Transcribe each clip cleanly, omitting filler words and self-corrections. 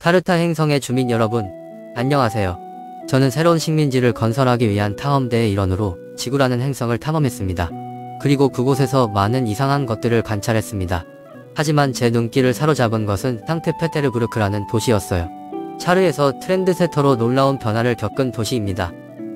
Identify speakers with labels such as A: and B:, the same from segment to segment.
A: 타르타 행성의 주민 여러분, 안녕하세요. 저는 새로운 식민지를 건설하기 위한 탐험대의 일원으로 지구라는 행성을 탐험했습니다. 그리고 그곳에서 많은 이상한 것들을 관찰했습니다. 하지만 제 눈길을 사로잡은 것은 상트페테르부르크라는 도시였어요. 차르에서 트렌드세터로 놀라운 변화를 겪은 도시입니다.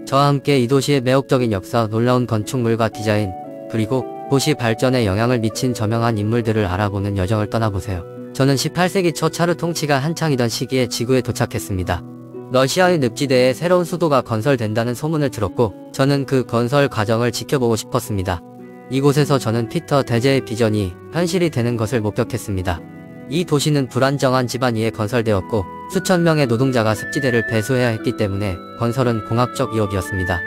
A: 저와 함께 이 도시의 매혹적인 역사, 놀라운 건축물과 디자인, 그리고 도시 발전에 영향을 미친 저명한 인물들을 알아보는 여정을 떠나보세요. 저는 18세기 초 차르 통치가 한창이던 시기에 지구에 도착했습니다. 러시아의 늪지대에 새로운 수도가 건설된다는 소문을 들었고 저는 그 건설 과정을 지켜보고 싶었습니다. 이곳에서 저는 피터 대제의 비전이 현실이 되는 것을 목격했습니다. 이 도시는 불안정한 지반 위에 건설되었고 수천 명의 노동자가 습지대를 배수해야 했기 때문에 건설은 공학적 위협이었습니다.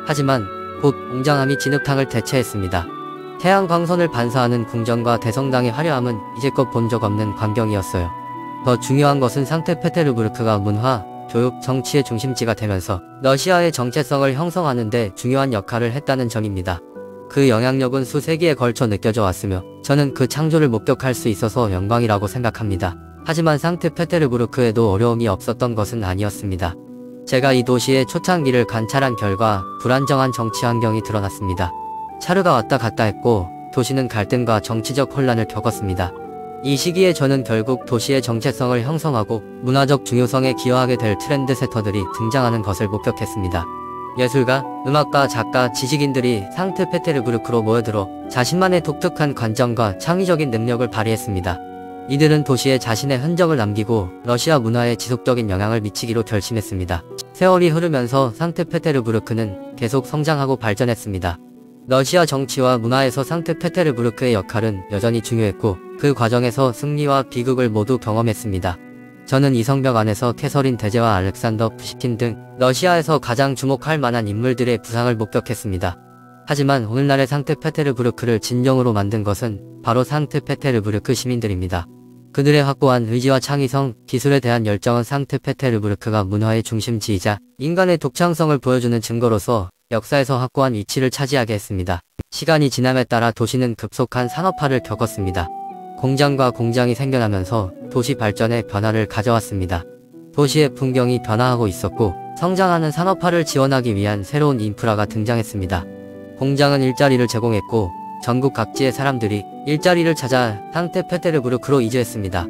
A: 하지만 곧 웅장함이 진흙탕을 대체했습니다. 태양광선을 반사하는 궁전과 대성당의 화려함은 이제껏 본 적 없는 광경이었어요. 더 중요한 것은 상트페테르부르크가 문화, 교육, 정치의 중심지가 되면서 러시아의 정체성을 형성하는 데 중요한 역할을 했다는 점입니다. 그 영향력은 수세기에 걸쳐 느껴져 왔으며 저는 그 창조를 목격할 수 있어서 영광이라고 생각합니다. 하지만 상트페테르부르크에도 어려움이 없었던 것은 아니었습니다. 제가 이 도시의 초창기를 관찰한 결과 불안정한 정치 환경이 드러났습니다. 차르가 왔다 갔다 했고 도시는 갈등과 정치적 혼란을 겪었습니다. 이 시기에 저는 결국 도시의 정체성을 형성하고 문화적 중요성에 기여하게 될 트렌드세터들이 등장하는 것을 목격했습니다. 예술가, 음악가, 작가, 지식인들이 상트페테르부르크로 모여들어 자신만의 독특한 관점과 창의적인 능력을 발휘했습니다. 이들은 도시에 자신의 흔적을 남기고 러시아 문화에 지속적인 영향을 미치기로 결심했습니다. 세월이 흐르면서 상트페테르부르크는 계속 성장하고 발전했습니다. 러시아 정치와 문화에서 상트페테르부르크의 역할은 여전히 중요했고 그 과정에서 승리와 비극을 모두 경험했습니다. 저는 이 성벽 안에서 캐서린 대제와 알렉산더 푸시킨 등 러시아에서 가장 주목할 만한 인물들의 부상을 목격했습니다. 하지만 오늘날의 상트페테르부르크를 진정으로 만든 것은 바로 상트페테르부르크 시민들입니다. 그들의 확고한 의지와 창의성, 기술에 대한 열정은 상트페테르부르크가 문화의 중심지이자 인간의 독창성을 보여주는 증거로서 역사에서 확고한 위치를 차지하게 했습니다. 시간이 지남에 따라 도시는 급속한 산업화를 겪었습니다. 공장과 공장이 생겨나면서 도시 발전에 변화를 가져왔습니다. 도시의 풍경이 변화하고 있었고 성장하는 산업화를 지원하기 위한 새로운 인프라가 등장했습니다. 공장은 일자리를 제공했고 전국 각지의 사람들이 일자리를 찾아 상트페테르부르크로 이주했습니다.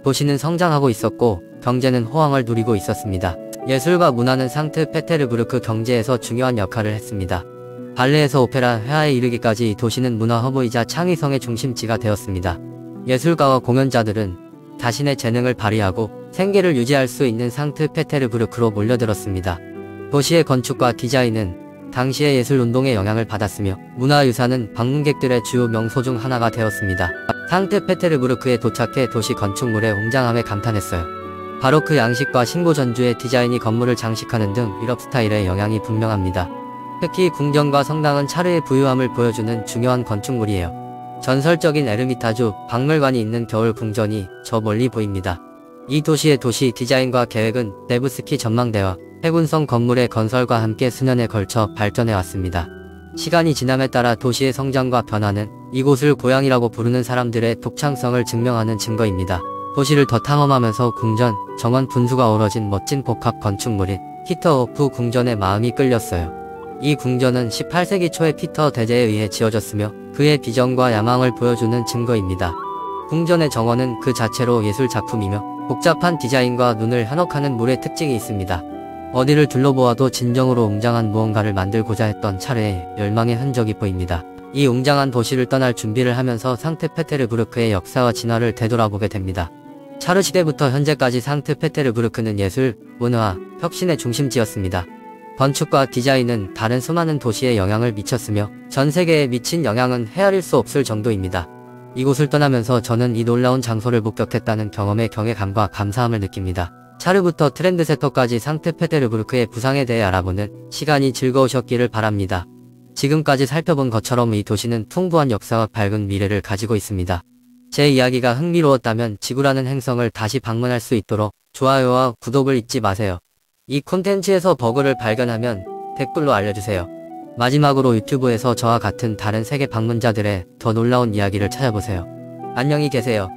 A: 도시는 성장하고 있었고 경제는 호황을 누리고 있었습니다. 예술과 문화는 상트페테르부르크 경제에서 중요한 역할을 했습니다. 발레에서 오페라, 회화에 이르기까지 이 도시는 문화 허브이자 창의성의 중심지가 되었습니다. 예술가와 공연자들은 자신의 재능을 발휘하고 생계를 유지할 수 있는 상트페테르부르크로 몰려들었습니다. 도시의 건축과 디자인은 당시의 예술운동의 영향을 받았으며 문화유산은 방문객들의 주요 명소 중 하나가 되었습니다. 상트페테르부르크에 도착해 도시 건축물의 웅장함에 감탄했어요. 바로크 양식과 신고전주의 디자인이 건물을 장식하는 등 유럽 스타일의 영향이 분명합니다. 특히 궁전과 성당은 차르의 부유함을 보여주는 중요한 건축물이에요. 전설적인 에르미타주, 박물관이 있는 겨울 궁전이 저 멀리 보입니다. 이 도시의 도시 디자인과 계획은 네브스키 전망대와 해군성 건물의 건설과 함께 수년에 걸쳐 발전해왔습니다. 시간이 지남에 따라 도시의 성장과 변화는 이곳을 고향이라고 부르는 사람들의 독창성을 증명하는 증거입니다. 도시를 더 탐험하면서 궁전, 정원 분수가 어우러진 멋진 복합 건축물인 히터호프 궁전에 마음이 끌렸어요. 이 궁전은 18세기 초에 피터 대제에 의해 지어졌으며 그의 비전과 야망을 보여주는 증거입니다. 궁전의 정원은 그 자체로 예술작품이며 복잡한 디자인과 눈을 현혹하는 물의 특징이 있습니다. 어디를 둘러보아도 진정으로 웅장한 무언가를 만들고자 했던 차르의 열망의 흔적이 보입니다. 이 웅장한 도시를 떠날 준비를 하면서 상트페테르부르크의 역사와 진화를 되돌아보게 됩니다. 차르 시대부터 현재까지 상트페테르부르크는 예술, 문화, 혁신의 중심지였습니다. 건축과 디자인은 다른 수많은 도시에 영향을 미쳤으며 전 세계에 미친 영향은 헤아릴 수 없을 정도입니다. 이곳을 떠나면서 저는 이 놀라운 장소를 목격했다는 경험의 경외감과 감사함을 느낍니다. 차르부터 트렌드세터까지 상트페테르부르크의 부상에 대해 알아보는 시간이 즐거우셨기를 바랍니다. 지금까지 살펴본 것처럼 이 도시는 풍부한 역사와 밝은 미래를 가지고 있습니다. 제 이야기가 흥미로웠다면 지구라는 행성을 다시 방문할 수 있도록 좋아요와 구독을 잊지 마세요. 이 콘텐츠에서 버그를 발견하면 댓글로 알려주세요. 마지막으로 유튜브에서 저와 같은 다른 세계 방문자들의 더 놀라운 이야기를 찾아보세요. 안녕히 계세요.